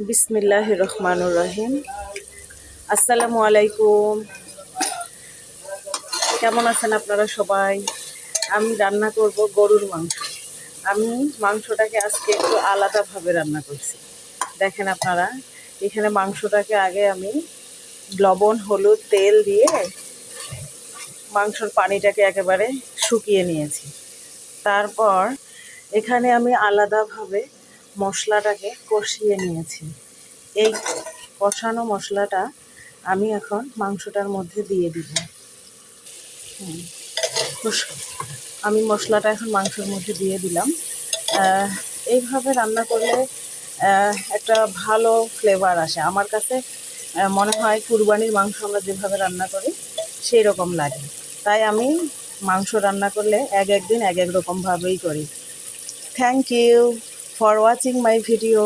বিসমিল্লাহির রহমানুর রহিম। আসসালামু আলাইকুম। কেমন আছেন আপনারা সবাই? আমি রান্না করব গরুর মাংস। আমি মাংসটাকে আজকে একটু আলাদাভাবে রান্না করছি। দেখেন আপনারা, এখানে মাংসটাকে আগে আমি লবণ, হলুদ, তেল দিয়ে মাংসর পানিটাকে একেবারে শুকিয়ে নিয়েছি। তারপর এখানে আমি আলাদাভাবে মশলাটাকে কষিয়ে নিয়েছি। এই কষানো মশলাটা আমি এখন মাংসটার মধ্যে দিয়ে দিব। আমি মশলাটা এখন মাংসের মধ্যে দিয়ে দিলাম। এইভাবে রান্না করলে একটা ভালো ফ্লেভার আসে আমার কাছে। মনে হয় কুরবানির মাংস আমরা যেভাবে রান্না করি সেই রকম লাগে। তাই আমি মাংস রান্না করলে এক একদিন এক এক রকমভাবেই করি। Thank you for watching my video.